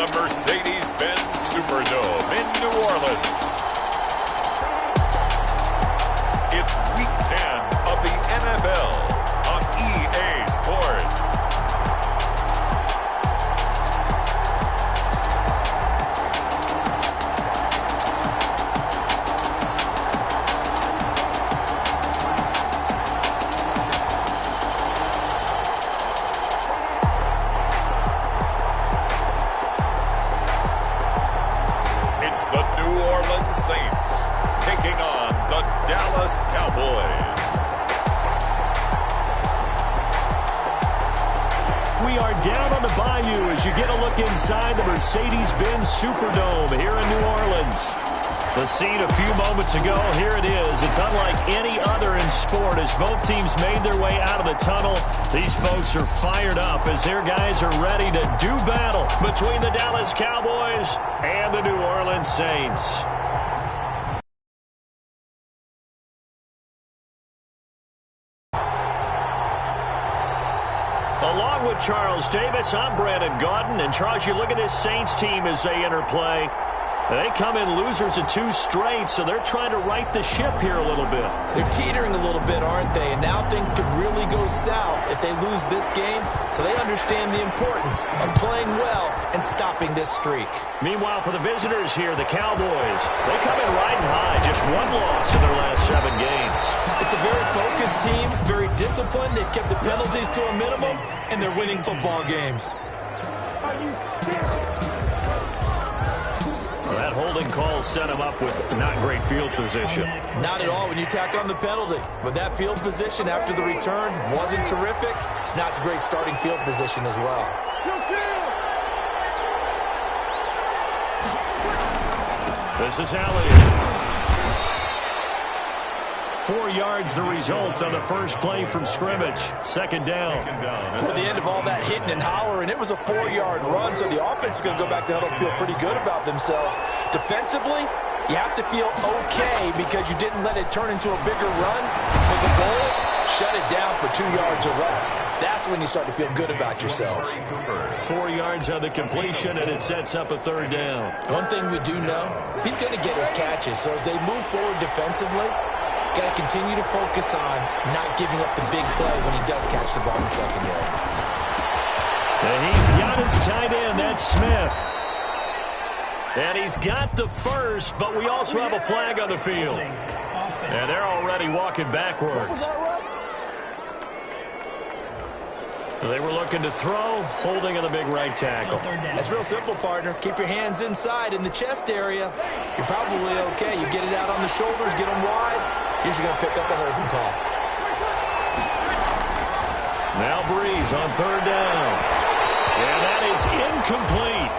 the Mercedes-Benz Superdome in New Orleans. It's Week 10 of the NFL on EA Sports. Saints taking on the Dallas Cowboys. We are down on the bayou as you get a look inside the Mercedes-Benz Superdome here in New Orleans. The scene a few moments ago, here it is. It's unlike any other in sport as both teams made their way out of the tunnel. These folks are fired up as their guys are ready to do battle between the Dallas Cowboys and the New Orleans Saints. Along with Charles Davis, I'm Brandon Gaudin. And Charles, you look at this Saints team as they enter play. They come in losers of 2 straight, so they're trying to right the ship here a little bit. They're teetering a little bit, aren't they? And now things could really go south if they lose this game. So they understand the importance of playing well and stopping this streak. Meanwhile, for the visitors here, the Cowboys, they come in riding high. Just 1 loss in their last 7 games. It's a very focused team, very disciplined. They've kept the penalties to a minimum, and they're winning football games. Are you scared? That holding call set him up with not great field position. Not at all when you tack on the penalty. But that field position after the return wasn't terrific. It's not a great starting field position as well. This is Elliott. 4 yards the result on the first play from scrimmage. Second down. At the end of all that hitting and hollering, it was a 4-yard run, so the offense is going to go back to huddle and feel pretty good about themselves. Defensively, you have to feel okay because you didn't let it turn into a bigger run. For the goal, shut it down for 2 yards or less. That's when you start to feel good about yourselves. 4 yards on the completion, and it sets up a third down. One thing we do know, he's going to get his catches. So as they move forward defensively, got to continue to focus on not giving up the big play when he does catch the ball in the secondary. And he's got his tight end, that's Smith. And he's got the first, but we also have a flag on the field. And they're already walking backwards. They were looking to throw, holding on the big right tackle. That's real simple, partner. Keep your hands inside in the chest area. You're probably okay. You get it out on the shoulders, get them wide. Usually going to pick up a holding call. Now Breeze on third down. And that is incomplete.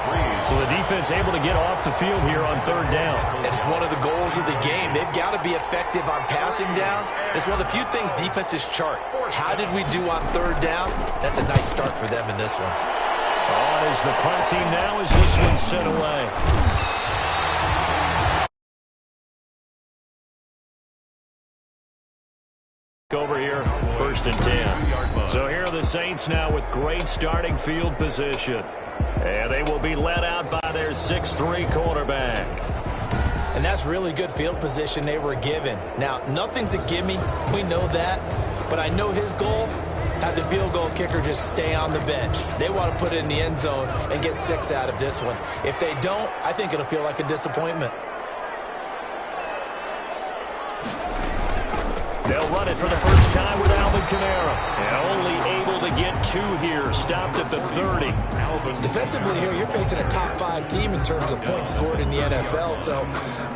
So the defense able to get off the field here on third down. It's one of the goals of the game. They've got to be effective on passing downs. It's one of the few things defenses chart. How did we do on third down? That's a nice start for them in this one. On is the punt team now as this one's sent away. Over here, 1st and 10. So here are the Saints now with great starting field position. And they will be led out by their 6'3" quarterback. And that's really good field position they were given. Now, nothing's a gimme. We know that. But I know his goal, have the field goal kicker just stay on the bench. They want to put it in the end zone and get 6 out of this one. If they don't, I think it'll feel like a disappointment. They'll run it for the first time with Alvin Kamara. And only able to get 2 here. Stopped at the 30. Defensively here, you're facing a top 5 team in terms of points scored in the NFL. So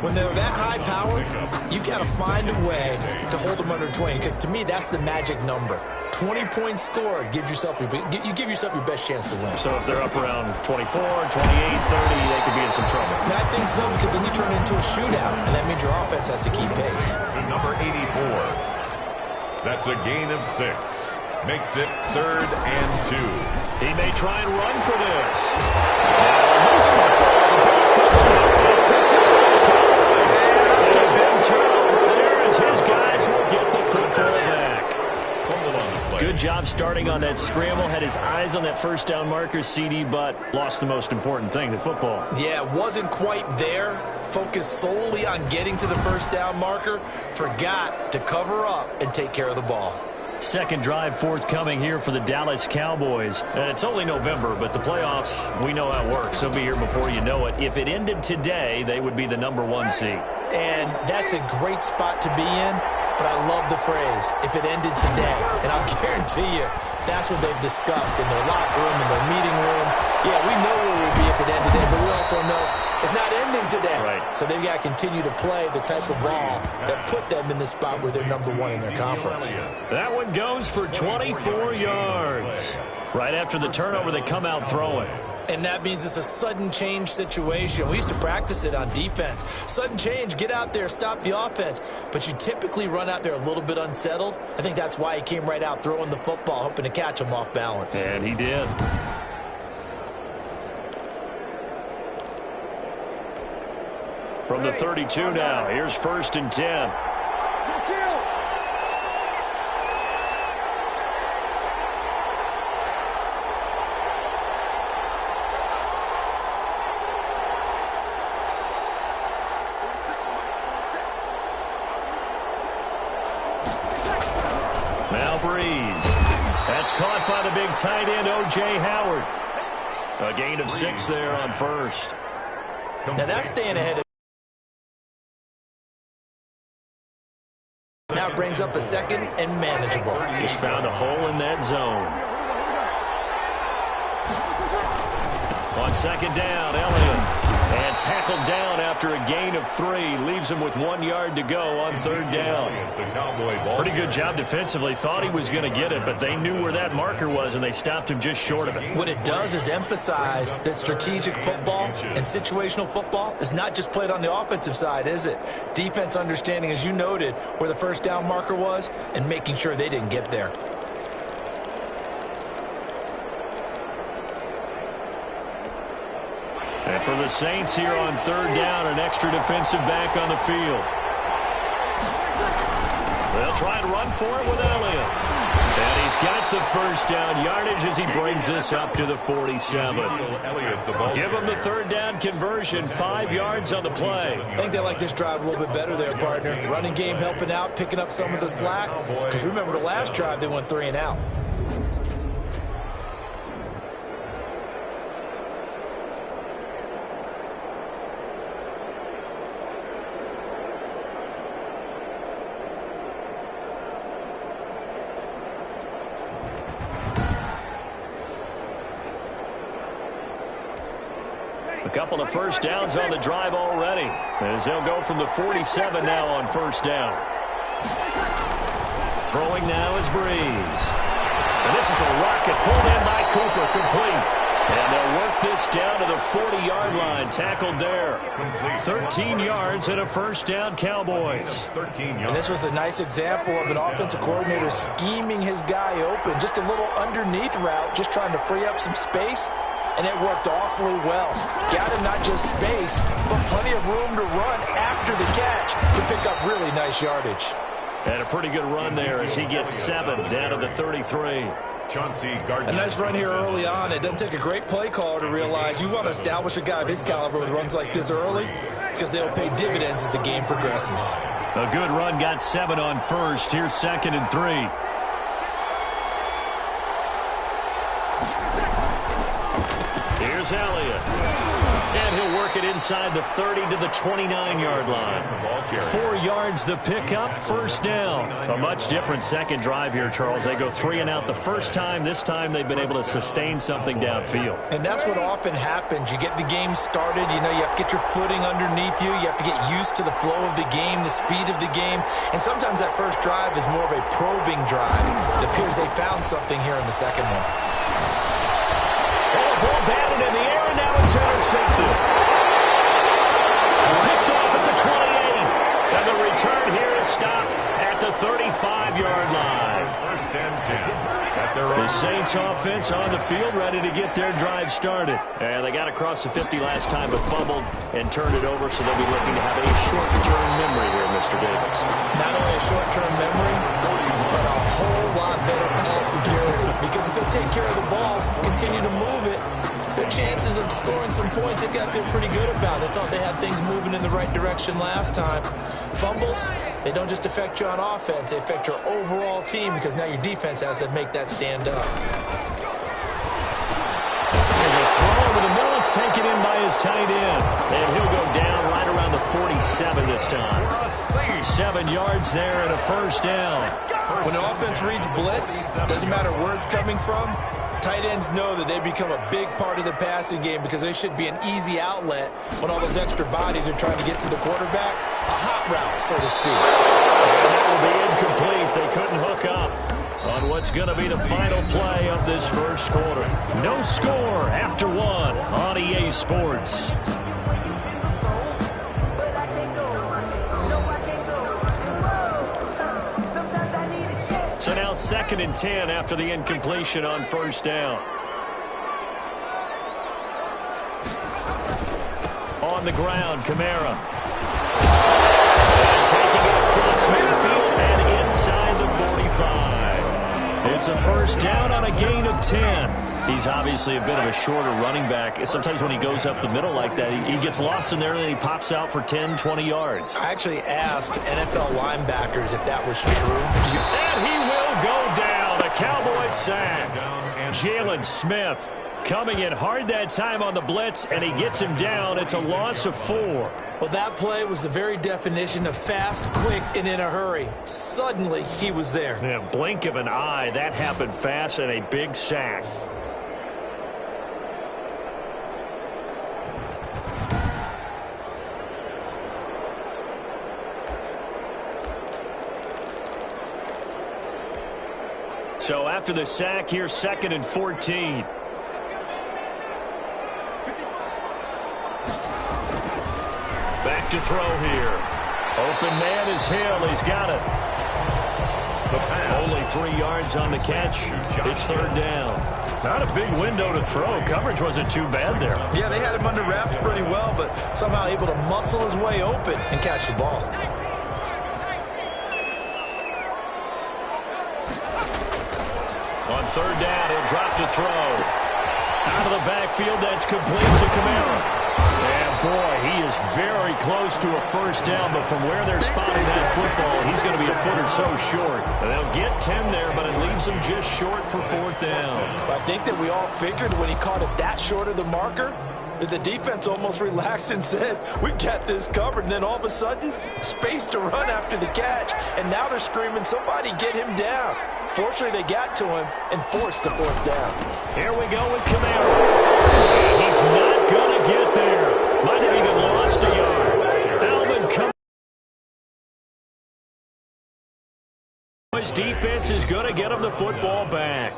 when they're that high powered, you got to find a way to hold them under 20. Because to me, that's the magic number. 20 points scored gives yourself you give yourself your best chance to win. So if they're up around 24, 28, 30, they could be in some trouble. And I think so, because then you turn it into a shootout, and that means your offense has to keep pace. To number 84. That's a gain of 6. Makes it 3rd and 2. He may try and run for this. Loose football. It's picked up by the Cowboys. And a big turnover there as his guys will get the football back. Fumble on the play. Good job starting on that scramble. Had his eyes on that first down marker, CD, but lost the most important thing, the football. Yeah, wasn't quite there. Focused solely on getting to the first down marker. Forgot to cover up and take care of the ball. Second drive forthcoming here for the Dallas Cowboys. And it's only November, but the playoffs, we know how it works. They'll be here before you know it. If it ended today, they would be the #1 seed. And that's a great spot to be in, but I love the phrase, if it ended today. And I'll guarantee you, that's what they've discussed in their locker room, in their meeting rooms. Yeah, we know where we'd be if it ended today, but we also know it's not ending today. Right. So they've got to continue to play the type of ball that put them in the spot where they're #1 in their conference. That one goes for 24 yards. Right after the turnover, they come out throwing. And that means it's a sudden change situation. We used to practice it on defense. Sudden change, get out there, stop the offense. But you typically run out there a little bit unsettled. I think that's why he came right out throwing the football, hoping to catch him off balance. And he did. From the 32 now, here's 1st and 10. Now Breeze. That's caught by the big tight end, O.J. Howard. A gain of 6 there on 1st. Now that's staying ahead of. Now brings up a 2nd and manageable. Just found a hole in that zone. On 2nd down, Elliott. And tackled down after a gain of 3. Leaves him with 1 yard to go on 3rd down. Pretty good job defensively. Thought he was going to get it, but they knew where that marker was, and they stopped him just short of it. What it does is emphasize that strategic football and situational football is not just played on the offensive side, is it? Defense understanding, as you noted, where the first down marker was and making sure they didn't get there. And for the Saints here on 3rd down, an extra defensive back on the field. They'll try and run for it with Elliott. And he's got the first down yardage as he brings this up to the 47. Give him the 3rd down conversion, 5 yards on the play. I think they like this drive a little bit better there, partner. Running game helping out, picking up some of the slack. Because remember the last drive, they went 3 and out. A couple of first downs on the drive already, as they'll go from the 47 now on 1st down. Throwing now is Breeze. And this is a rocket pulled in by Cooper, complete. And they'll work this down to the 40-yard line, tackled there. 13 yards and a first down, Cowboys. And this was a nice example of an offensive coordinator scheming his guy open. Just a little underneath route, just trying to free up some space. And it worked awfully well. Got him not just space, but plenty of room to run after the catch to pick up really nice yardage. And a pretty good run there as he gets 7 down to the 33. A nice run here early on. It doesn't take a great play caller to realize you want to establish a guy of his caliber with runs like this early because they'll pay dividends as the game progresses. A good run, got 7 on 1st. Here's 2nd and 3. Here's Elliott. And he'll work it inside the 30 to the 29-yard line. 4 yards the pickup, first down. A much different second drive here, Charles. They go 3 and out the first time. This time they've been able to sustain something downfield. And that's what often happens. You get the game started. You know, you have to get your footing underneath you. You have to get used to the flow of the game, the speed of the game. And sometimes that first drive is more of a probing drive. It appears they found something here in the second one. Ball batted in the air, and now it's intercepted. Picked off at the 28. And the return here is stopped at the 35-yard line. First and 10. The Saints offense on the field ready to get their drive started. And they got across the 50 last time but fumbled and turned it over, so they'll be looking to have a short-term memory here, Mr. Davis. Not only a short-term memory, but a whole lot better call security, because if they take care of the ball, continue to move it, their chances of scoring some points, they've got to feel pretty good about. They thought they had things moving in the right direction last time. Fumbles, they don't just affect you on offense, they affect your overall team, because now your defense has to make that stand up. There's a throw over the middle. It's taken in by his tight end. And he'll go down right around the 47 this time. 7 yards there and a first down. When the offense reads blitz, doesn't matter where it's coming from, tight ends know that they become a big part of the passing game because they should be an easy outlet when all those extra bodies are trying to get to the quarterback. A hot route, so to speak. And that will be incomplete. They couldn't hook up on what's going to be the final play of this first quarter. No score after 1 on EA Sports. So now 2nd and 10 after the incompletion on first down. On the ground, Kamara. And taking it across midfield and inside the 45. It's a first down on a gain of 10. He's obviously a bit of a shorter running back. Sometimes when he goes up the middle like that, he gets lost in there and then he pops out for 10, 20 yards. I actually asked NFL linebackers if that was true. And he will go down. A Cowboys sack. Jalen Smith coming in hard that time on the blitz, and he gets him down. It's a loss of 4. Well, that play was the very definition of fast, quick, and in a hurry. Suddenly, he was there. Yeah, blink of an eye. That happened fast and a big sack. So after the sack, here's 2nd and 14. Back to throw here. Open man is Hill. He's got it. Only 3 yards on the catch. It's 3rd down. Not a big window to throw. Coverage wasn't too bad there. Yeah, they had him under wraps pretty well, but somehow able to muscle his way open and catch the ball. On 3rd down, he'll drop to throw. Out of the backfield, that's complete to Kamara. And boy, he is very close to a first down, but from where they're spotting that football, he's going to be a foot or so short. And they'll get 10 there, but it leaves him just short for 4th down. I think that we all figured when he caught it that short of the marker, that the defense almost relaxed and said, we got this covered. And then all of a sudden, space to run after the catch. And now they're screaming, somebody get him down. Fortunately, they got to him and forced the 4th down. Here we go with Kamara. He's not going to get there. Might have even lost a yard. Alvin comes. His defense is going to get him the football back.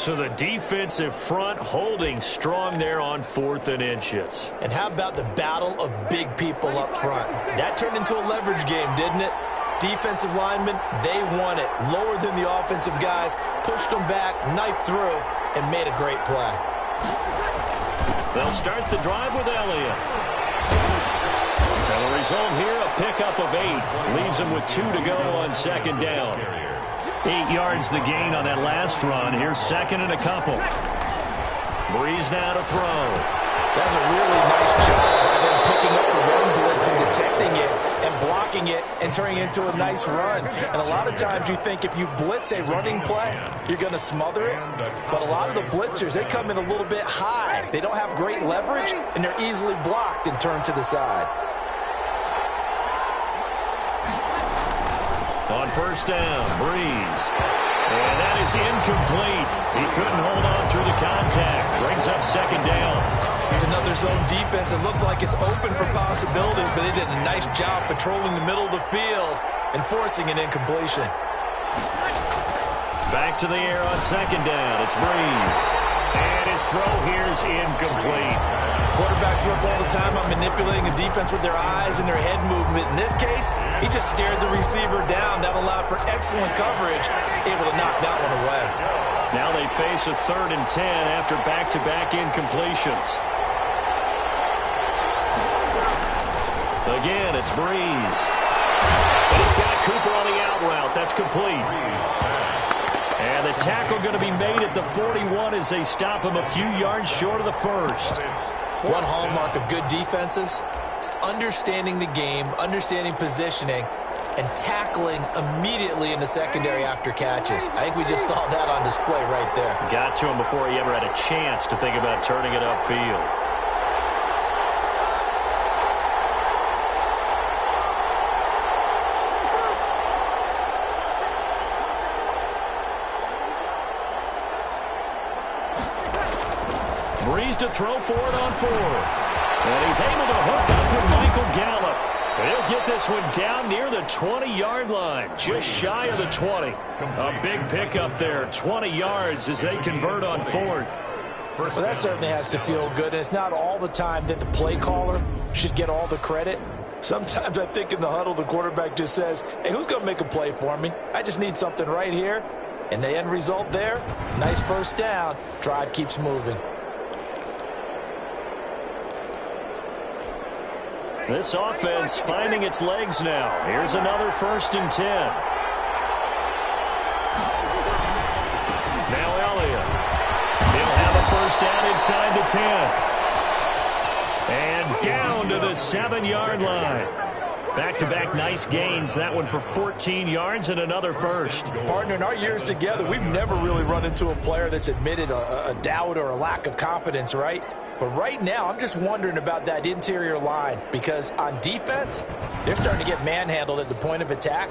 So the defensive front holding strong there on 4th and inches. And how about the battle of big people up front? That turned into a leverage game, didn't it? Defensive linemen, they won it. Lower than the offensive guys, pushed them back, knifed through, and made a great play. They'll start the drive with Elliott. And the result here, a pickup of 8. Leaves them with 2 to go on 2nd down. 8 yards the gain on that last run. Here's 2nd and a couple. Breeze now to throw. That's a really nice job by them picking up the run blitz and detecting it and blocking it and turning it into a nice run. And a lot of times you think if you blitz a running play, you're going to smother it. But a lot of the blitzers, they come in a little bit high. They don't have great leverage, and they're easily blocked and turned to the side. On 1st down, Breeze. And that is incomplete. He couldn't hold on through the contact. Brings up 2nd down. It's another zone defense. It looks like it's open for possibilities, but they did a nice job patrolling the middle of the field and forcing an incompletion. Back to the air on 2nd down. It's Breeze. And his throw here is incomplete. Quarterbacks work all the time on manipulating a defense with their eyes and their head movement. In this case, he just stared the receiver down. That allowed for excellent coverage, able to knock that one away. Now they face a 3rd and 10 after back-to-back incompletions. Again, it's Breeze. And he's got Cooper on the out route. That's complete. And the tackle going to be made at the 41 as they stop him a few yards short of the first. One hallmark of good defenses is understanding the game, understanding positioning, and tackling immediately in the secondary after catches. I think we just saw that on display right there. Got to him before he ever had a chance to think about turning it upfield. Breeze to throw for it on 4th. And he's able to hook up with Michael Gallup. He'll get this one down near the 20-yard line, just shy of the 20. A big pickup there, 20 yards as they convert on 4th. Well, that certainly has to feel good. And it's not all the time that the play caller should get all the credit. Sometimes I think in the huddle, the quarterback just says, hey, who's going to make a play for me? I just need something right here. And the end result there, nice first down. Drive keeps moving. This offense finding its legs now. Here's another 1st and 10. Now Elliott. He'll have a first down inside the 10. And down to the 7-yard line. Back-to-back nice gains. That one for 14 yards and another first. Partner, in our years together, we've never really run into a player that's admitted a doubt or a lack of confidence, right? But right now, I'm just wondering about that interior line because on defense, they're starting to get manhandled at the point of attack.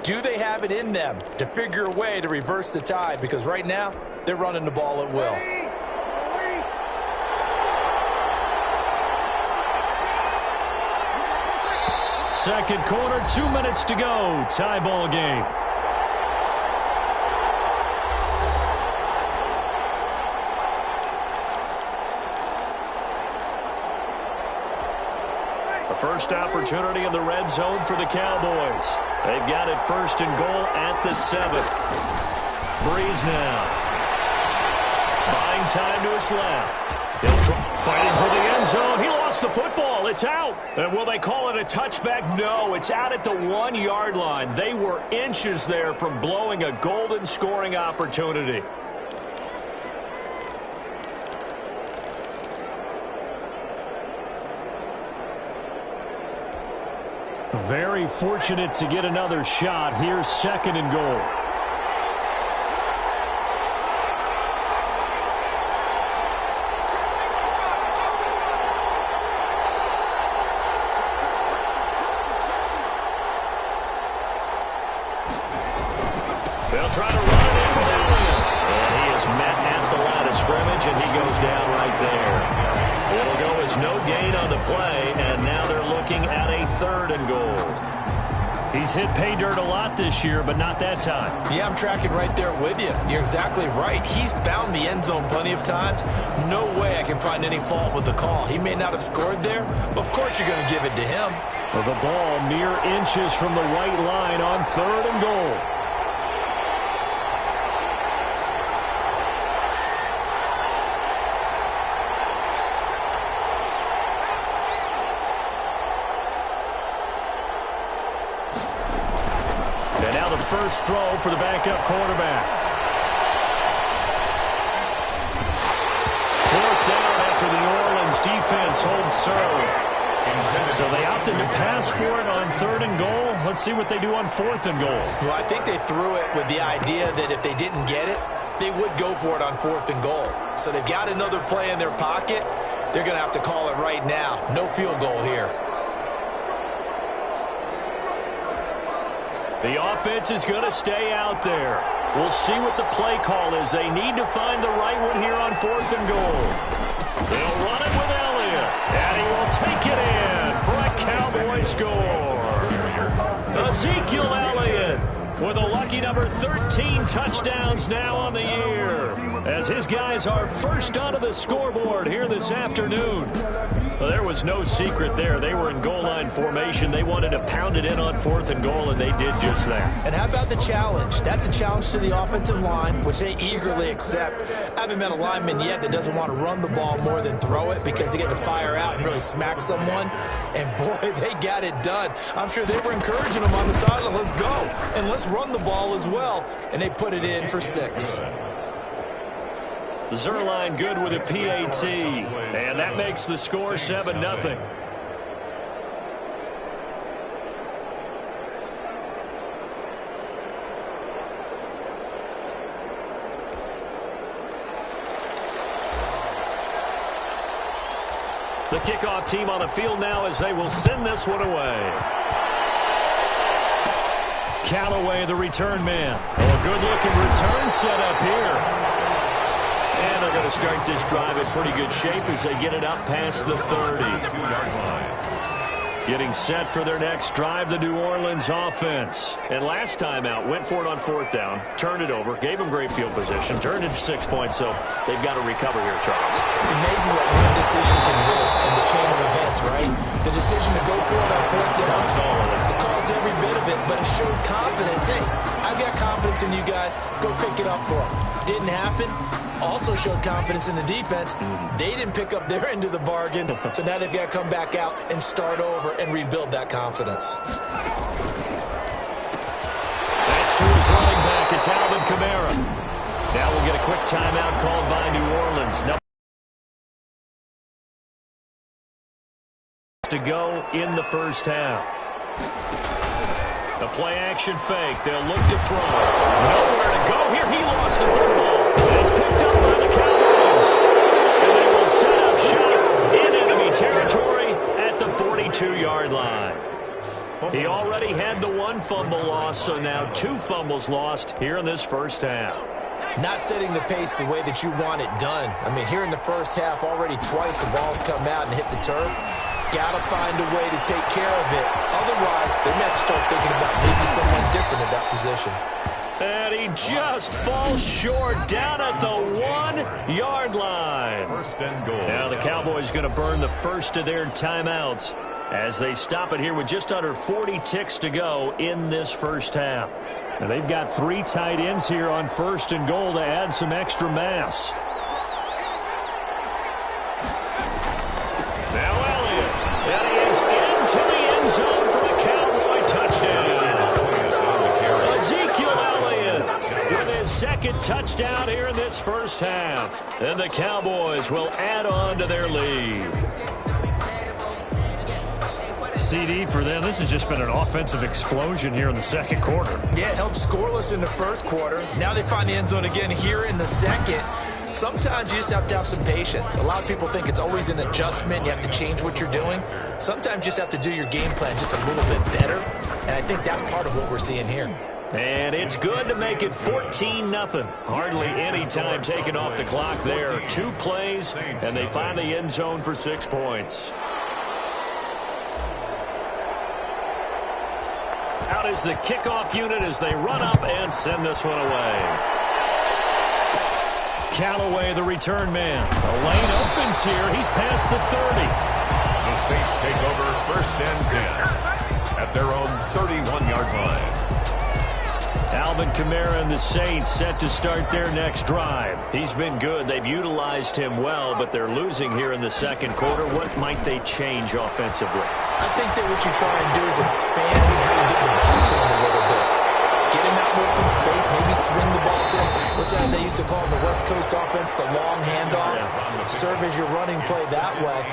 Do they have it in them to figure a way to reverse the tide? Because right now, they're running the ball at will. Second quarter, 2 minutes to go. Tie ball game. First opportunity in the red zone for the Cowboys. They've got it 1st and goal at the 7. Breeze now. Buying time to his left. He'll try fighting for the end zone. He lost the football. It's out. And will they call it a touchback? No, it's out at the 1-yard line. They were inches there from blowing a golden scoring opportunity. Very fortunate to get another shot. Here's 2nd and goal. They'll try to run it in with Elliott. And he is met at the line of scrimmage, and he goes down right there. It'll go as no gain on the play, and now they're looking at a 3rd and goal. He's hit pay dirt a lot this year, but not that time. Yeah, I'm tracking right there with you. You're exactly right. He's found the end zone plenty of times. No way I can find any fault with the call. He may not have scored there, but of course you're going to give it to him. Well, the ball mere inches from the white line on 3rd and goal. First throw for the backup quarterback. 4th down after the New Orleans defense holds serve. So they opted to pass for it on 3rd and goal. Let's see what they do on 4th and goal. Well, I think they threw it with the idea that if they didn't get it, they would go for it on 4th and goal. So they've got another play in their pocket. They're going to have to call it right now. No field goal here. The offense is going to stay out there. We'll see what the play call is. They need to find the right one here on 4th and goal. They'll run it with Elliott, and he will take it in for a Cowboy score. Ezekiel Elliott with a lucky number 13 touchdowns now on the year, as his guys are first onto the scoreboard here this afternoon. Well, there was no secret there. They were in goal line formation. They wanted to pound it in on 4th and goal, and they did just that. And how about the challenge? That's a challenge to the offensive line, which they eagerly accept. I haven't met a lineman yet that doesn't want to run the ball more than throw it because they get to fire out and really smack someone. And, boy, they got it done. I'm sure they were encouraging them on the sideline. Let's go, and let's run the ball as well, and they put it in for 6. Zerline good with a PAT, and that makes the score 7-0. The kickoff team on the field now as they will send this one away. Callaway, the return man. Oh, a good-looking return set up here. And they're going to start this drive in pretty good shape as they get it up past the 30. Getting set for their next drive, the New Orleans offense. And last time out, went for it on 4th down, turned it over, gave them great field position, turned it to 6 points, so they've got to recover here, Charles. It's amazing what one decision can do in the chain of events, right? The decision to go for it on 4th down, it caused every bit of it, but it showed confidence. Hey, I've got confidence in you guys. Go pick it up for them. Didn't happen. Also showed confidence in the defense. They didn't pick up their end of the bargain, so now they've got to come back out and start over and rebuild that confidence. That's to his running back. It's Alvin Kamara. Now we'll get a quick timeout called by New Orleans. To go in the first half. The play-action fake. They'll look to throw. Nowhere to go here. He lost the football. It's picked up by the Cowboys. And they will set up shop in enemy territory at the 42-yard line. He already had the 1 fumble loss, so now 2 fumbles lost here in this first half. Not setting the pace the way that you want it done. I mean, here in the first half, already twice the ball's come out and hit the turf. Got to find a way to take care of it. Otherwise, they may have to start thinking about maybe someone different at that position. And he just falls short down at the 1-yard line. First and goal. Now the Cowboys going to burn the first of their timeouts as they stop it here with just under 40 ticks to go in this first half. And they've got 3 tight ends here on first and goal to add some extra mass. Now Elliott. And he is into the end zone for the Cowboy touchdown. Ezekiel Elliott with his second touchdown here in this first half. And the Cowboys will add on to their lead. CD for them. This has just been an offensive explosion here in the second quarter. Yeah, held scoreless in the first quarter. Now they find the end zone again here in the second. Sometimes you just have to have some patience. A lot of people think it's always an adjustment. You have to change what you're doing. Sometimes you just have to do your game plan just a little bit better. And I think that's part of what we're seeing here. And it's good to make it 14-0. Hardly any time taken off the clock there. 2 plays, and they find the end zone for 6 points. Out is the kickoff unit as they run up and send this one away. Callaway, the return man. The lane opens here. He's past the 30. The Saints take over first and 10 at their own 31-yard line. Alvin Kamara and the Saints set to start their next drive. He's been good. They've utilized him well, but they're losing here in the second quarter. What might they change offensively? I think that what you try and do is expand how you get the ball to him a little bit. Get him out in open space, maybe swing the ball to him. What's that they used to call in the West Coast offense, the long handoff? Serve as your running play that way,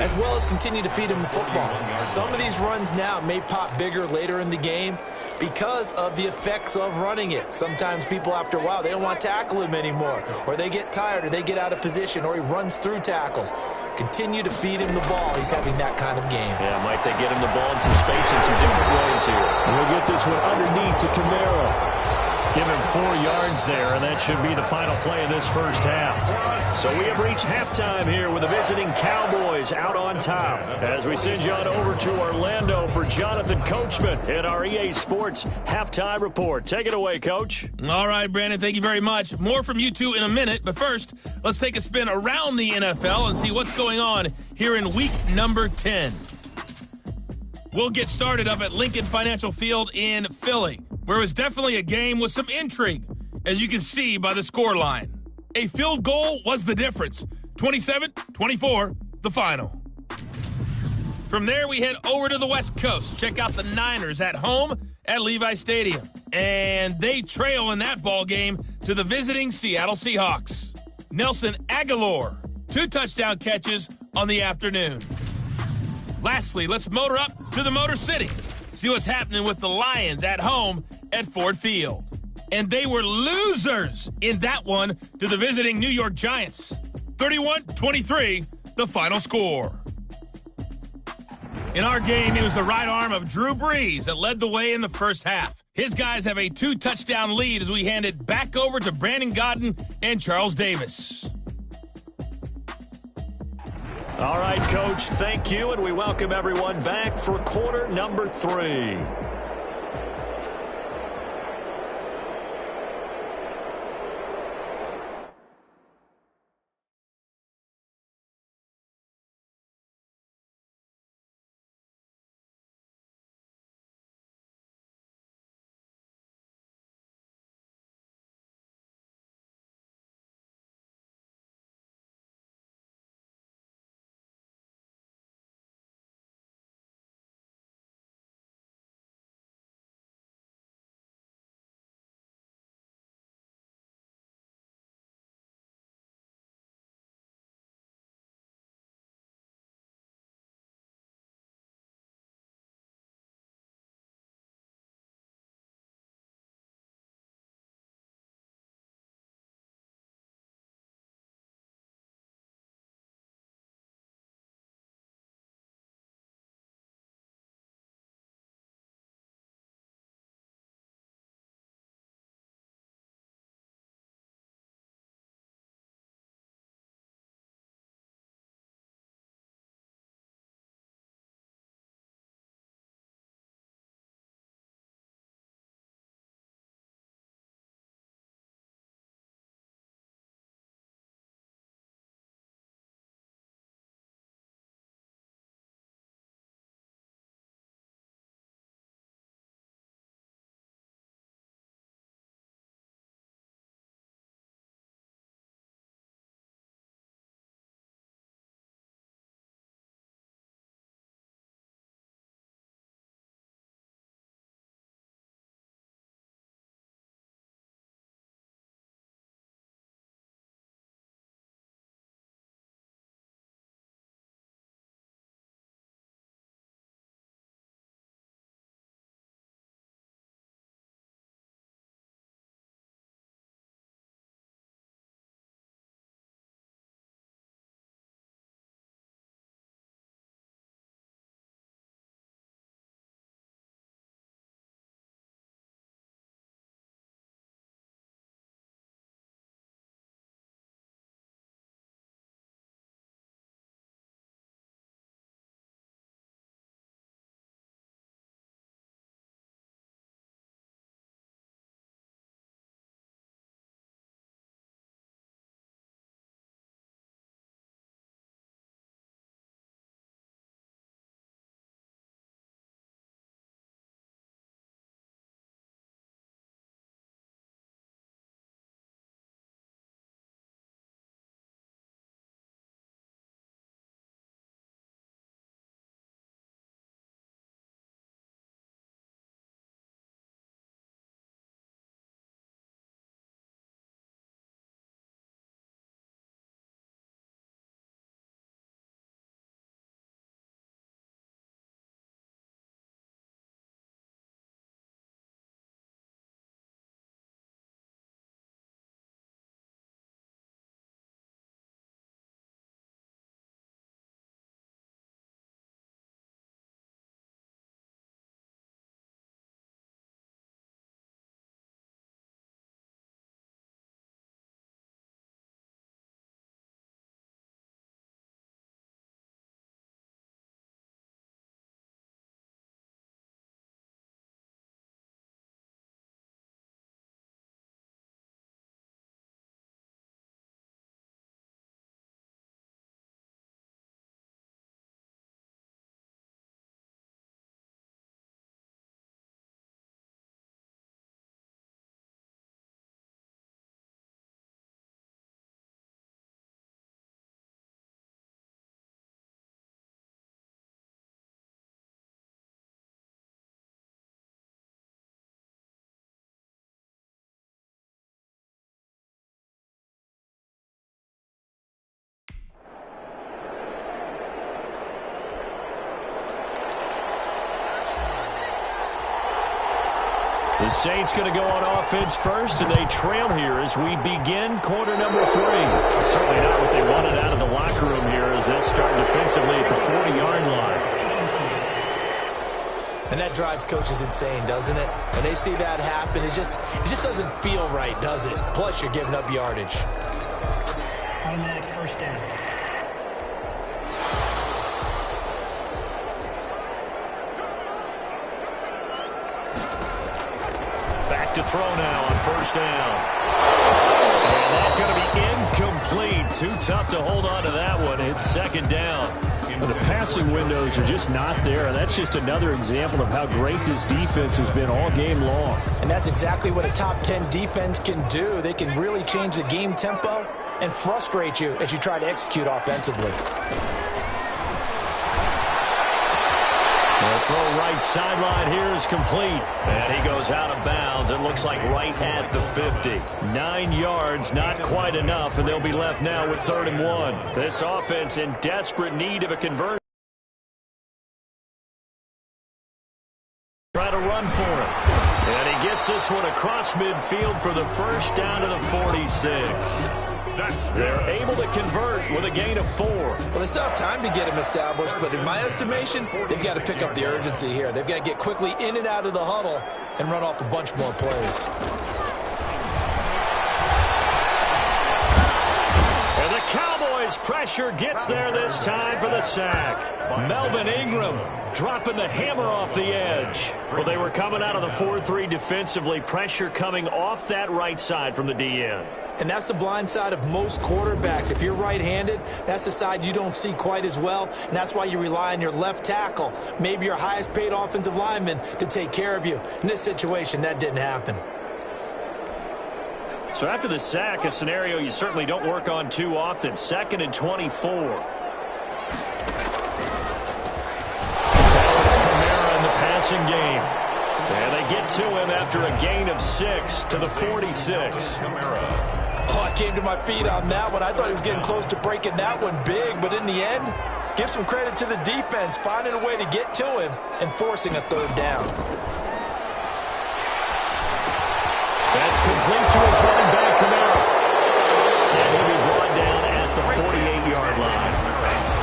as well as continue to feed him the football. Some of these runs now may pop bigger later in the game because of the effects of running it. Sometimes people, after a while, they don't want to tackle him anymore, or they get tired, or they get out of position, or he runs through tackles. Continue to feed him the ball. He's having that kind of game. Yeah, might they get him the ball in some space in some different ways here. We'll get this one underneath to Kamara. Give him 4 yards there, and that should be the final play of this first half. So we have reached halftime here with the visiting Cowboys out on top. As we send you on over to Orlando for Jonathan Coachman in our EA Sports Halftime Report. Take it away, Coach. All right, Brandon, thank you very much. More from you two in a minute, but first, let's take a spin around the NFL and see what's going on here in week number 10. We'll get started up at Lincoln Financial Field in Philly, where it was definitely a game with some intrigue, as you can see by the scoreline. A field goal was the difference. 27-24, the final. From there, we head over to the West Coast. Check out the Niners at home at Levi Stadium. And they trail in that ball game to the visiting Seattle Seahawks. Nelson Aguilar, 2 touchdown catches on the afternoon. Lastly, let's motor up to the Motor City. See what's happening with the Lions at home at Ford Field. And they were losers in that one to the visiting New York Giants. 31-23, the final score. In our game, it was the right arm of Drew Brees that led the way in the first half. His guys have a 2-touchdown lead as we hand it back over to Brandon Godden and Charles Davis. All right, Coach, thank you, and we welcome everyone back for quarter number 3. The Saints going to go on offense first, and they trail here as we begin quarter number 3. Certainly not what they wanted out of the locker room here as they start defensively at the 40-yard line. And that drives coaches insane, doesn't it? When they see that happen, it just doesn't feel right, does it? Plus, you're giving up yardage. Automatic first down. Back to throw now on first down. And that's going to be incomplete. Too tough to hold on to that one. It's second down. The passing windows are just not there. That's just another example of how great this defense has been all game long. And that's exactly what a top 10 defense can do. They can really change the game tempo and frustrate you as you try to execute offensively. The throw right sideline here is complete. And he goes out of bounds. It looks like right at the 50. 9 yards, not quite enough, and they'll be left now with 3rd and 1. This offense in desperate need of a conversion. Try to run for it. And he gets this one across midfield for the first down to the 46. They're able to convert with a gain of 4. Well, they still have time to get him established, but in my estimation, they've got to pick up the urgency here. They've got to get quickly in and out of the huddle and run off a bunch more plays. And the Cowboys pressure gets there this time for the sack. Melvin Ingram dropping the hammer off the edge. Well, they were coming out of the 4-3 defensively. Pressure coming off that right side from the DN. And that's the blind side of most quarterbacks. If you're right-handed, that's the side you don't see quite as well, and that's why you rely on your left tackle, maybe your highest-paid offensive lineman, to take care of you. In this situation, that didn't happen. So after the sack, a scenario you certainly don't work on too often. 2nd and 24. Alex Kamara in the passing game. And they get to him after a gain of 6 to the 46. Oh, I came to my feet on that one. I thought he was getting close to breaking that one big, but in the end, give some credit to the defense, finding a way to get to him and forcing a 3rd down. That's complete to his running back, Kamara. And he'll be brought down at the 48-yard line.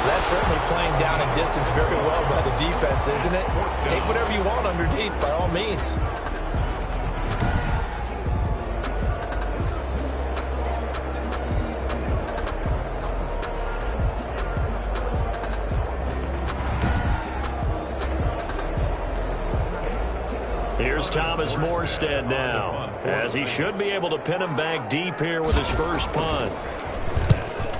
That's certainly playing down in distance very well by the defense, isn't it? Take whatever you want underneath, by all means. Here's Thomas Morstead now, as he should be able to pin him back deep here with his first punt.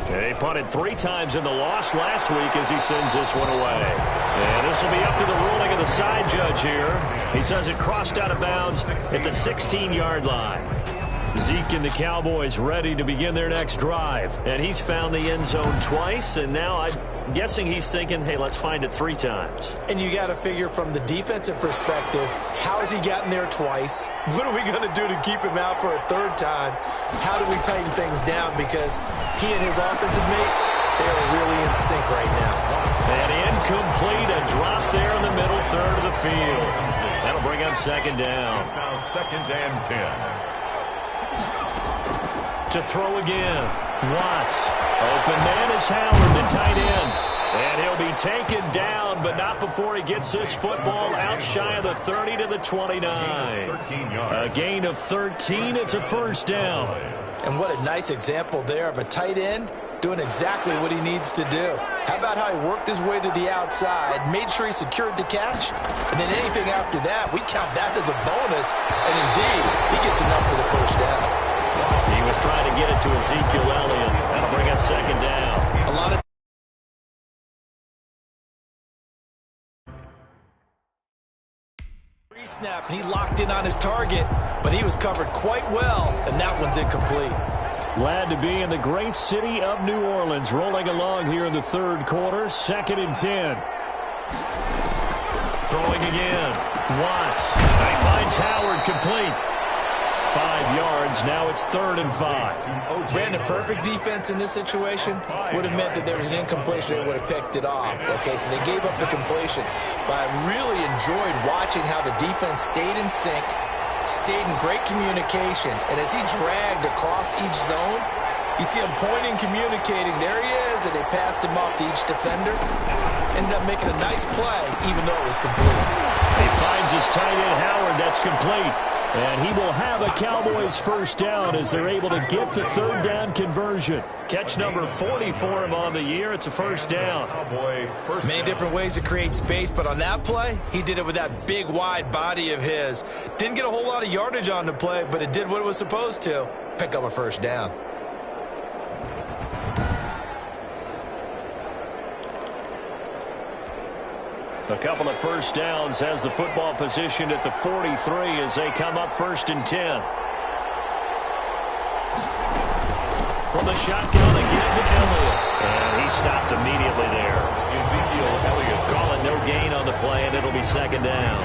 He punted 3 times in the loss last week as he sends this one away. And this will be up to the ruling of the side judge here. He says it crossed out of bounds at the 16-yard line. Zeke and the Cowboys ready to begin their next drive. And he's found the end zone twice, and now I'm guessing he's thinking, hey, let's find it 3 times. And you got to figure from the defensive perspective, how has he gotten there twice? What are we going to do to keep him out for a 3rd time? How do we tighten things down? Because he and his offensive mates, they are really in sync right now. And incomplete, a drop there in the middle third of the field. That'll bring up 2nd down. It's now 2nd and 10. To throw again. Watts. Open man is Howard, the tight end. And he'll be taken down, but not before he gets this football out shy of the 30 to the 29. A gain of 13. It's a first down. And what a nice example there of a tight end doing exactly what he needs to do. How about how he worked his way to the outside, made sure he secured the catch, and then anything after that, we count that as a bonus. And indeed, he gets enough for the first down. He was trying to get it to Ezekiel Elliott. That'll bring up 2nd down. A lot of snap, and he locked in on his target, but he was covered quite well, and that one's incomplete. Glad to be in the great city of New Orleans, rolling along here in the 3rd quarter, 2nd and 10. Throwing again. Watts. He finds Howard complete. 5 yards. Now it's 3rd and 5. Brandon, perfect defense in this situation would have meant that there was an incompletion. They would have picked it off. Okay, so they gave up the completion. But I really enjoyed watching how the defense stayed in sync, stayed in great communication, and as he dragged across each zone, you see him pointing, communicating. There he is, and they passed him off to each defender. Ended up making a nice play, even though it was complete. He finds his tight end, Howard. That's complete. And he will have a Cowboys first down as they're able to get the third down conversion. Catch number 40 for him on the year. It's a first down. Many different ways to create space, but on that play, he did it with that big, wide body of his. Didn't get a whole lot of yardage on the play, but it did what it was supposed to. Pick up a first down. A couple of first downs, has the football positioned at the 43 as they come up 1st and 10. From the shotgun again to Elliott. And he stopped immediately there. Ezekiel Elliott calling no gain on the play, and it'll be 2nd down.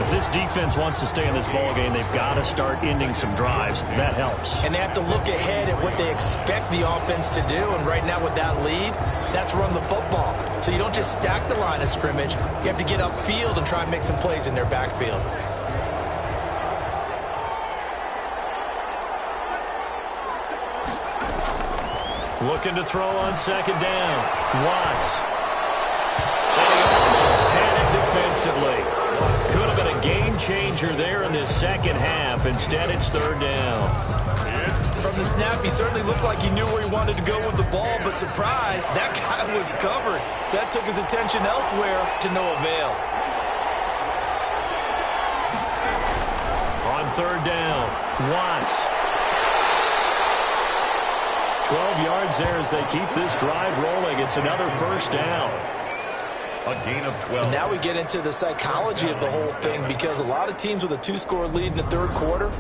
If this defense wants to stay in this ball game, they've got to start ending some drives. That helps. And they have to look ahead at what they expect the offense to do. And right now with that lead, that's run the football. So you don't just stack the line of scrimmage. You have to get upfield and try and make some plays in their backfield. Looking to throw on 2nd down. Watts. And he almost had it defensively. Could have been a game changer there in this second half. Instead, it's 3rd down. From the snap, he certainly looked like he knew where he wanted to go with the ball, but surprise, that guy was covered. So that took his attention elsewhere to no avail. On 3rd down, Watts. 12 yards there as they keep this drive rolling. It's another first down. A gain of 12. And now we get into the psychology of the whole thing, because a lot of teams with a 2-score lead in the 3rd quarter,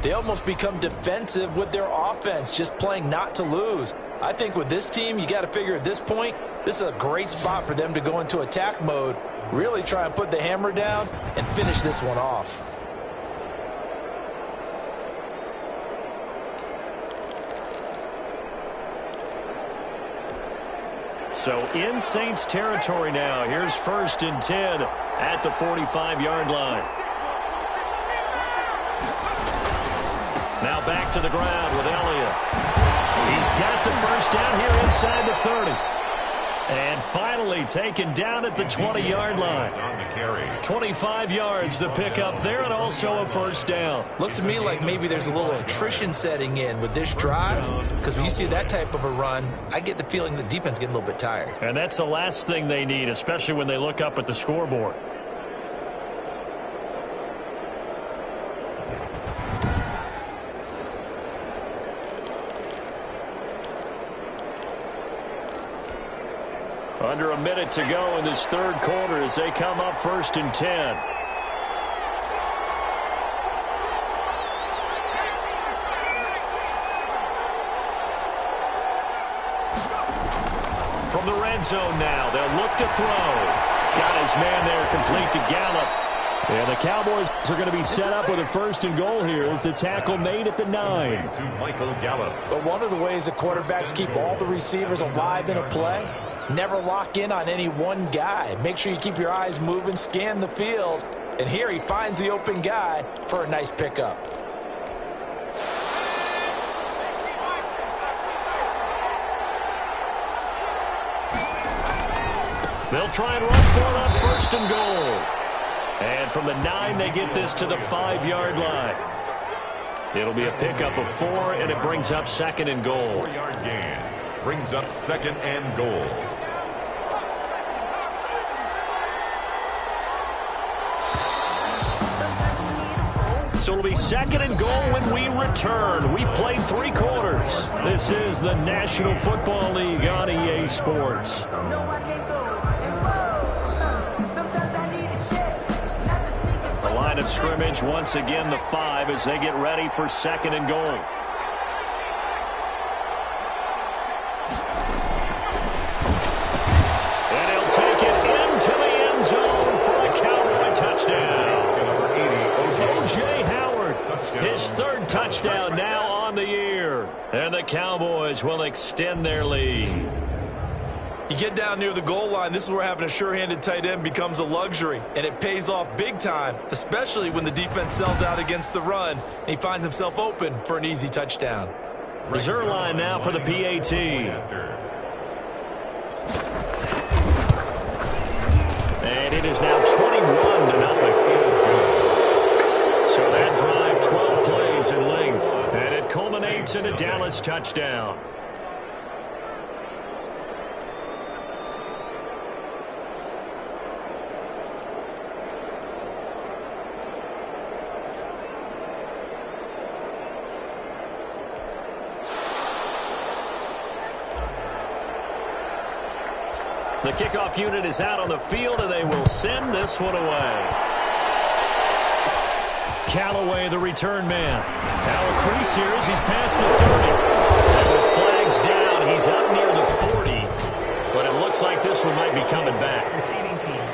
they almost become defensive with their offense, just playing not to lose. I think with this team, you got to figure at this point, this is a great spot for them to go into attack mode, really try and put the hammer down and finish this one off. So in Saints territory now. Here's 1st and 10 at the 45-yard line. Now back to the ground with Elliott. He's got the first down here inside the 30. And finally taken down at the 20-yard line. 25 yards the pickup there, and also a first down. Looks to me like maybe there's a little attrition setting in with this drive, because when you see that type of a run, I get the feeling the defense getting a little bit tired. And that's the last thing they need, especially when they look up at the scoreboard. Under a minute to go in this 3rd quarter as they come up 1st and 10. From the red zone now, they'll look to throw. Got his man there complete to Gallup. And the Cowboys are going to be set up with a 1st and goal here as the tackle made at the 9. To Michael Gallup. But one of the ways that quarterbacks keep all the receivers alive in a play, never lock in on any one guy. Make sure you keep your eyes moving, scan the field. And here he finds the open guy for a nice pickup. They'll try and run for it on 1st and goal. And from the 9, they get this to the 5-yard line. It'll be a pickup of 4, and it brings up 2nd and goal. 4-yard gain. Brings up 2nd and goal. So it'll be 2nd and goal when we return. We've played 3 quarters. This is the National Football League on EA Sports. The line of scrimmage, once again, the 5 as they get ready for 2nd and goal. And he'll take it into the end zone for a Cowboy touchdown. O.J. Howard, his 3rd touchdown now on the year. And the Cowboys will extend their lead. You get down near the goal line, this is where having a sure-handed tight end becomes a luxury, and it pays off big time, especially when the defense sells out against the run, and he finds himself open for an easy touchdown. Zerline now for the PAT. And it is now 21-0. So that drive, 12 plays in length, and it culminates in a Dallas touchdown. The kickoff unit is out on the field, and they will send this one away. Callaway, the return man. Now a crease here as he's past the 30. And with flags down, he's up near the 40. But it looks like this one might be coming back. Receiving team.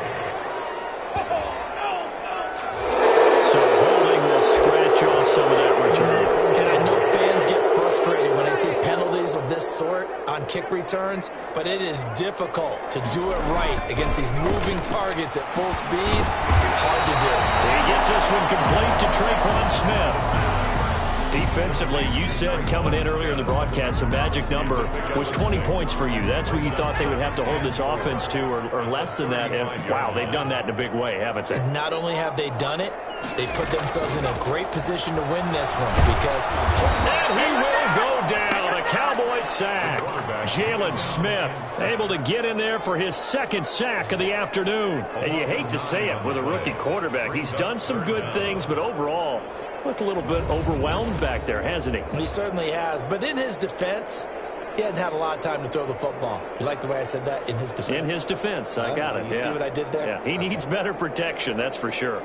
So holding will scratch off some of that return. And I know fans get frustrated when they see penalties of this sort on kick returns, but it is difficult to do it right against these moving targets at full speed. Hard to do. He gets this one complete to Traquan Smith. Defensively, you said coming in earlier in the broadcast, the magic number was 20 points for you. That's what you thought they would have to hold this offense to, or less than that. And, wow, they've done that in a big way, haven't they? And not only have they done it, they put themselves in a great position to win this one because... And he will go down. A Cowboys sack. Jalen Smith able to get in there for his second sack of the afternoon. And you hate to say it with a rookie quarterback. He's done some good things, but overall, looked a little bit overwhelmed back there, hasn't he? He certainly has. But in his defense, he hadn't had a lot of time to throw the football. You like the way I said that? In his defense? In his defense. I got it. You see what I did there? Yeah, he needs better protection, that's for sure.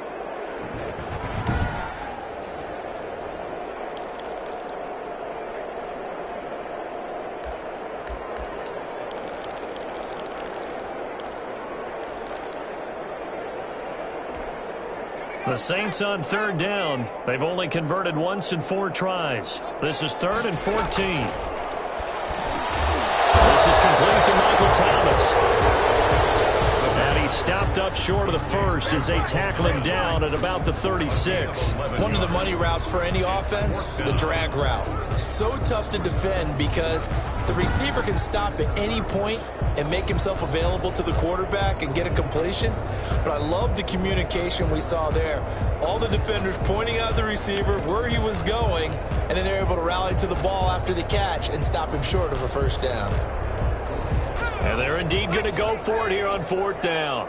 The Saints on third down. They've only converted once in 4 tries. This is 3rd and 14. This is complete to Michael Thomas. And he's stopped up short of the first as they tackle him down at about the 36. One of the money routes for any offense, the drag route. So tough to defend because the receiver can stop at any point and make himself available to the quarterback and get a completion. But I love the communication we saw there. All the defenders pointing out the receiver, where he was going, and then they're able to rally to the ball after the catch and stop him short of a first down. And they're indeed going to go for it here on 4th down.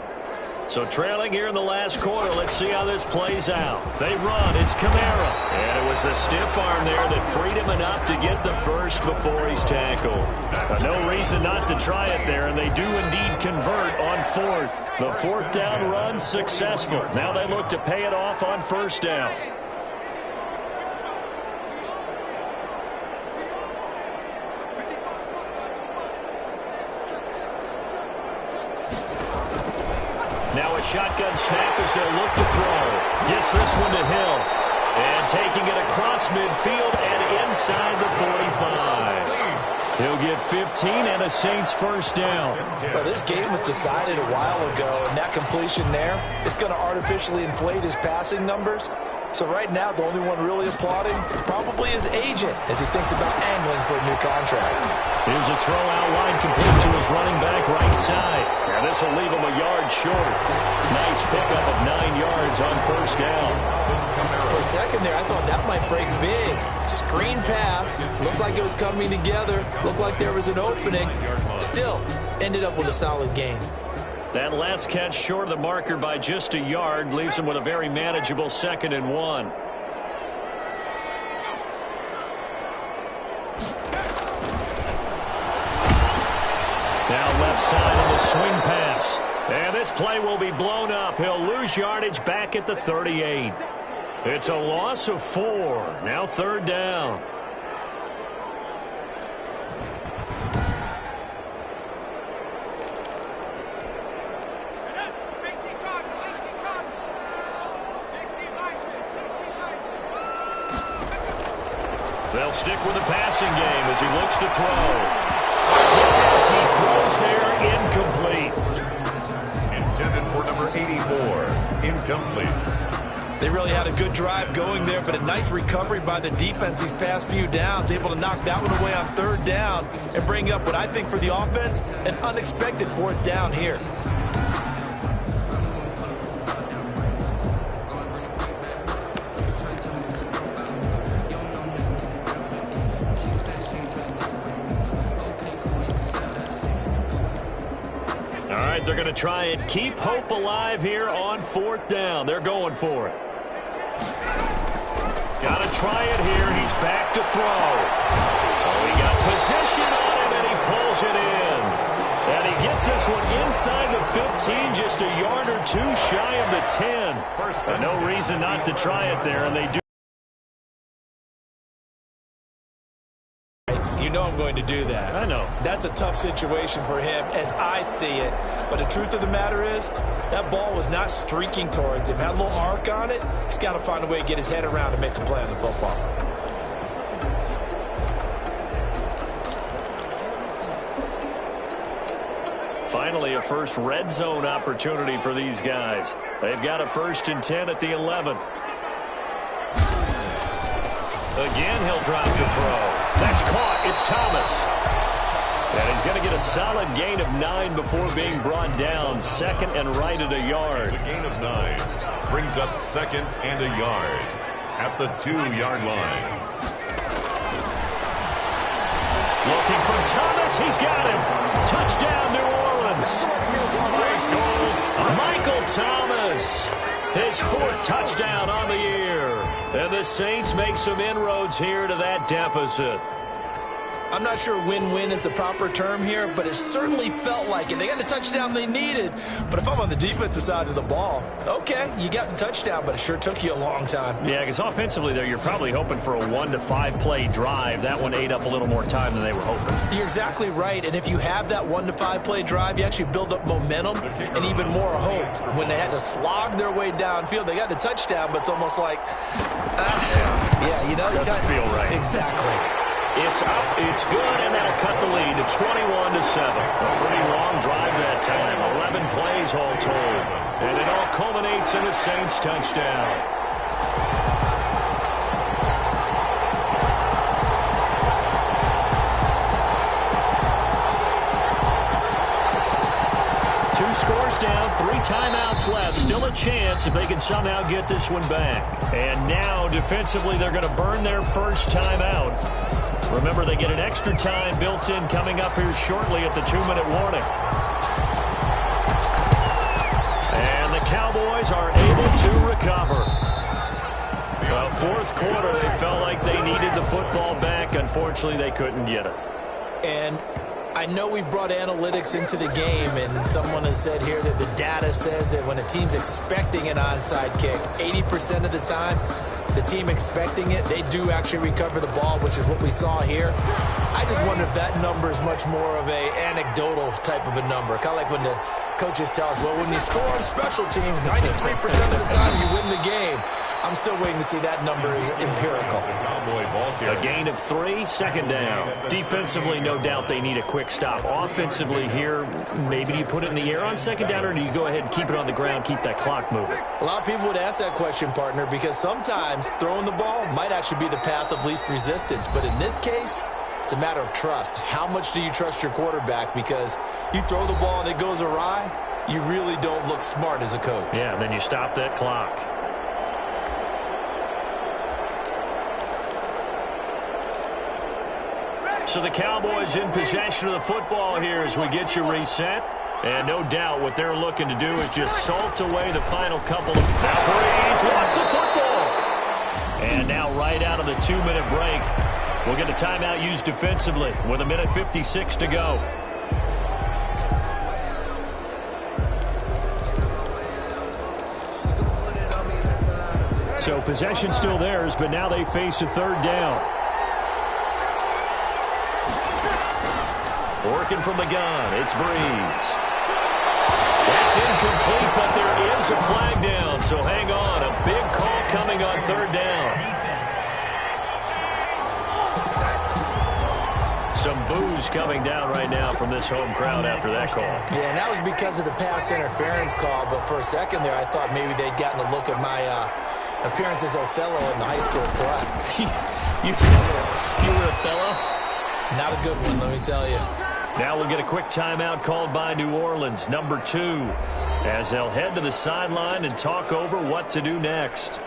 So trailing here in the last quarter, let's see how this plays out. They run, it's Kamara. And it was a stiff arm there that freed him enough to get the first before he's tackled. But no reason not to try it there, and they do indeed convert on 4th. The 4th down run successful. Now they look to pay it off on 1st down. Now a shotgun snap as they'll look to throw. Gets this one to Hill. And taking it across midfield and inside the 45. He'll get 15 and a Saints first down. Well, this game was decided a while ago, and that completion there is going to artificially inflate his passing numbers. So right now, the only one really applauding probably his agent as he thinks about angling for a new contract. Here's a throw out wide complete to his running back right side. And this will leave him a yard short. Nice pickup of 9 yards on 1st down. For a second there, I thought that might break big. Screen pass. Looked like it was coming together. Looked like there was an opening. Still, ended up with a solid game. That last catch short of the marker by just a yard leaves him with a very manageable 2nd and 1. Now left side of the swing pass. And this play will be blown up. He'll lose yardage back at the 38. It's a loss of 4. Now 3rd down. They'll stick with the passing game as he looks to throw. He is He throws there, incomplete. Intended for number 84, incomplete. They really had a good drive going there, but a nice recovery by the defense these past few downs, able to knock that one away on third down and bring up what I think for the offense, an unexpected fourth down here. All right, they're going to try and keep hope alive here on fourth down. They're going for it. Got to try it here. He's back to throw. Oh, he got position on him, and he pulls it in. And he gets this one inside the 15, just a yard or two shy of the 10. And no reason not to try it there, and they do. You know I'm going to do that. I know. That's a tough situation for him as I see it. But the truth of the matter is, that ball was not streaking towards him. Had a little arc on it. He's got to find a way to get his head around and make a play on the football. Finally, a first red zone opportunity for these guys. They've got a 1st and 10 at the 11. Again, he'll drop to throw. That's caught. It's Thomas. And he's going to get a solid gain of 9 before being brought down. 2nd and right at a yard. A gain of 9 brings up 2nd and a yard at the 2-yard line. Looking for Thomas. He's got him. Touchdown, New Orleans. Michael Thomas. His 4th touchdown on the year. And the Saints make some inroads here to that deficit. I'm not sure win-win is the proper term here, but it certainly felt like it. They got the touchdown they needed. But if I'm on the defensive side of the ball, okay, you got the touchdown, but it sure took you a long time. Yeah, because offensively there, you're probably hoping for a 1 to 5 play drive. That one ate up a little more time than they were hoping. You're exactly right. And if you have that 1 to 5 play drive, you actually build up momentum and even more hope. When they had to slog their way downfield, they got the touchdown, but it's almost like, yeah, you know. Doesn't feel right. Exactly. It's up, it's good, and that'll cut the lead to 21-7. A pretty long drive that time. 11 plays all told. And it all culminates in a Saints touchdown. Two scores down, 3 timeouts left. Still a chance if they can somehow get this one back. And now, defensively, they're going to burn their first timeout. Remember, they get an extra time built in coming up here shortly at the 2-minute warning. And the Cowboys are able to recover. Well, 4th quarter, they felt like they needed the football back. Unfortunately, they couldn't get it. And I know we brought analytics into the game, and someone has said here that the data says that when a team's expecting an onside kick, 80% of the time, the team expecting it, they do actually recover the ball, which is what we saw here. I just wonder if that number is much more of a anecdotal type of a number. Kind of like when the coaches tell us, well, when you score on special teams, 93% of the time you win the game. I'm still waiting to see that number is empirical. A gain of 3, 2nd down. Defensively, no doubt they need a quick stop. Offensively here, maybe do you put it in the air on 2nd down, or do you go ahead and keep it on the ground, keep that clock moving? A lot of people would ask that question, partner, because sometimes throwing the ball might actually be the path of least resistance. But in this case, it's a matter of trust. How much do you trust your quarterback? Because you throw the ball and it goes awry, you really don't look smart as a coach. Yeah, and then you stop that clock. So the Cowboys in possession of the football here as we get you reset. And no doubt what they're looking to do is just salt away the final couple of Breeze lost the football. And now right out of the 2-minute break, we'll get a timeout used defensively with 1:56 to go. So possession still theirs, but now they face a 3rd down. Working from the gun, it's Breeze. That's incomplete, but there is a flag down, so hang on. A big call coming on 3rd down. some boos coming down right now from this home crowd after that call. Yeah, and that was because of the pass interference call. But for a second there, I thought maybe they'd gotten a look at my appearance as Othello in the high school play. You were Othello? Not a good one, let me tell you. Now we'll get a quick timeout called by New Orleans, number 2, as they'll head to the sideline and talk over what to do next.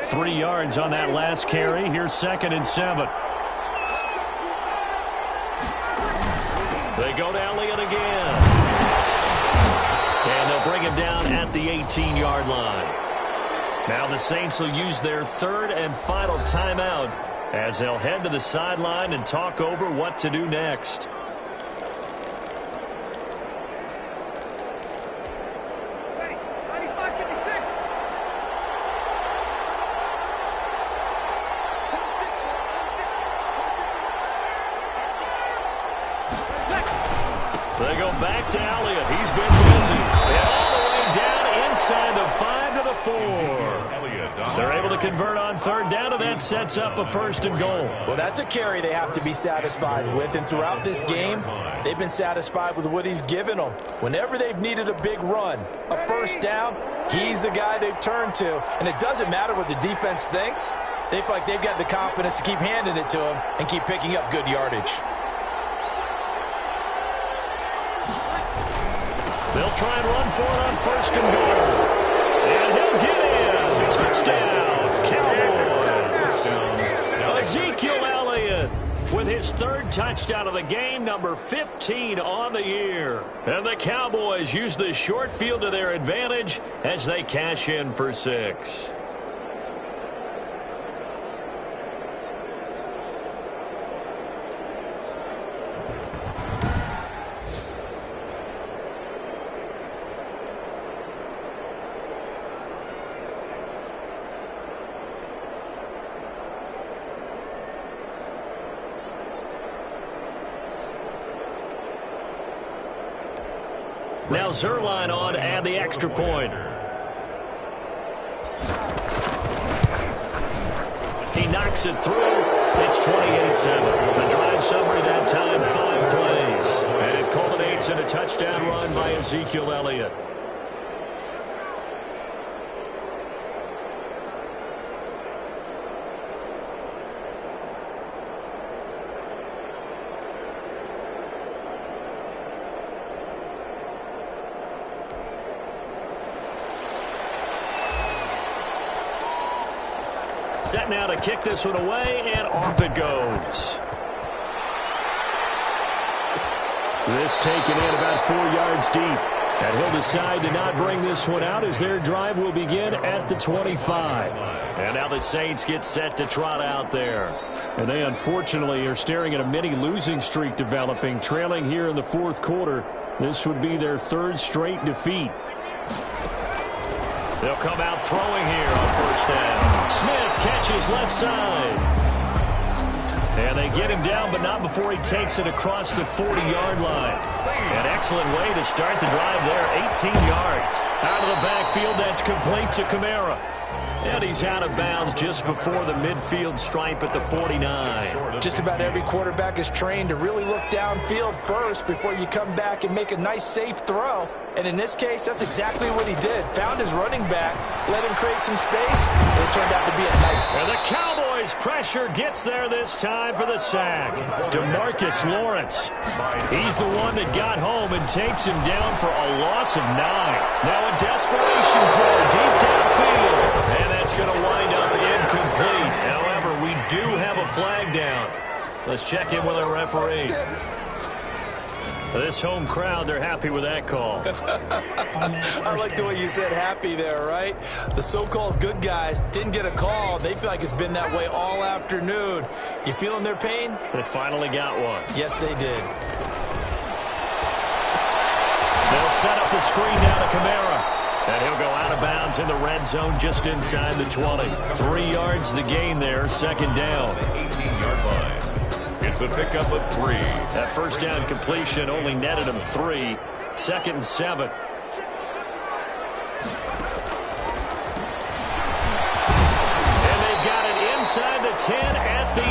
Three yards on that last carry. Here's 2nd and 7. They go to Elliott again. And they'll bring him down at the 18-yard line. Now the Saints will use their 3rd and final timeout as they'll head to the sideline and talk over what to do next. They go back to Elliott. He's been busy. And all the way down inside the 5 to the 4. They're able to convert on 3rd down, and that sets up a 1st and goal. Well, that's a carry they have to be satisfied with. And throughout this game, they've been satisfied with what he's given them. Whenever they've needed a big run, a 1st down, he's the guy they've turned to. And it doesn't matter what the defense thinks. They feel like they've got the confidence to keep handing it to him and keep picking up good yardage. They'll try and run for it on 1st and goal. And he'll get in. Touchdown, Cowboys. Ezekiel Elliott with his 3rd touchdown of the game, number 15 on the year. And the Cowboys use the short field to their advantage as they cash in for 6. Now Zerline on to add the extra point. He knocks it through. It's 28-7. The drive summary that time, 5 plays. And it culminates in a touchdown run by Ezekiel Elliott. Set now to kick this one away, and off it goes. This taken in about 4 yards deep. And he'll decide to not bring this one out as their drive will begin at the 25. And now the Saints get set to trot out there. And they unfortunately are staring at a mini losing streak developing, trailing here in the 4th quarter. This would be their 3rd straight defeat. They'll come out throwing here on 1st down. Smith catches left side. And they get him down, but not before he takes it across the 40-yard line. An excellent way to start the drive there, 18 yards. Out of the backfield, that's complete to Kamara. And he's out of bounds just before the midfield stripe at the 49. Just about every quarterback is trained to really look downfield first before you come back and make a nice, safe throw. And in this case, that's exactly what he did. Found his running back, let him create some space, and it turned out to be a nice. And the Cowboys pressure gets there this time for the sack. DeMarcus Lawrence. He's the one that got home and takes him down for a loss of 9. Now a desperation throw deep downfield. And that's going to wind up incomplete. However, we do have a flag down. Let's check in with our referee. This home crowd, they're happy with that call. I like the way you said happy there, right? The so-called good guys didn't get a call. They feel like it's been that way all afternoon. You feeling their pain? They finally got one. Yes, they did. They'll set up the screen now to Kamara. And he'll go out of bounds in the red zone just inside the 20. 3 yards the gain there, 2nd down. 18-yard line. It's a pickup of 3. That 1st down completion only netted him 3. 2nd and 7. 10 at the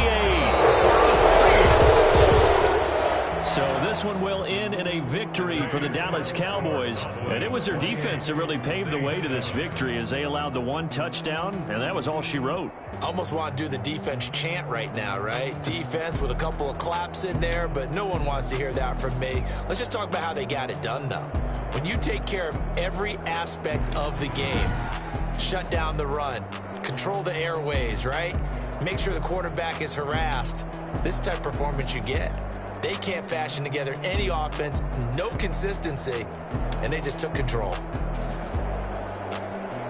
8. So this one will end in a victory for the Dallas Cowboys. And it was their defense that really paved the way to this victory as they allowed the one touchdown, and that was all she wrote. Almost want to do the defense chant right now, right? Defense with a couple of claps in there, but no one wants to hear that from me. Let's just talk about how they got it done, though. When you take care of every aspect of the game, shut down the run, control the airways, right? Make sure the quarterback is harassed. This type of performance you get. They can't fashion together any offense, no consistency, and they just took control.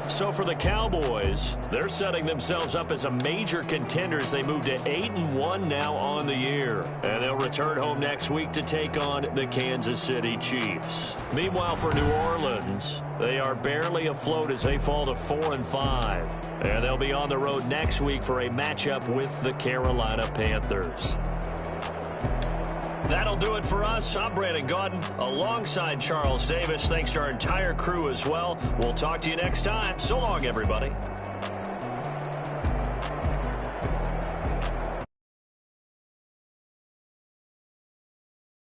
So for the Cowboys, they're setting themselves up as a major contender as they move to 8-1 now on the year. And they'll return home next week to take on the Kansas City Chiefs. Meanwhile, for New Orleans, they are barely afloat as they fall to 4-5. And they'll be on the road next week for a matchup with the Carolina Panthers. That'll do it for us. I'm Brandon Gaudin alongside Charles Davis. Thanks to our entire crew as well. We'll talk to you next time. So long, everybody.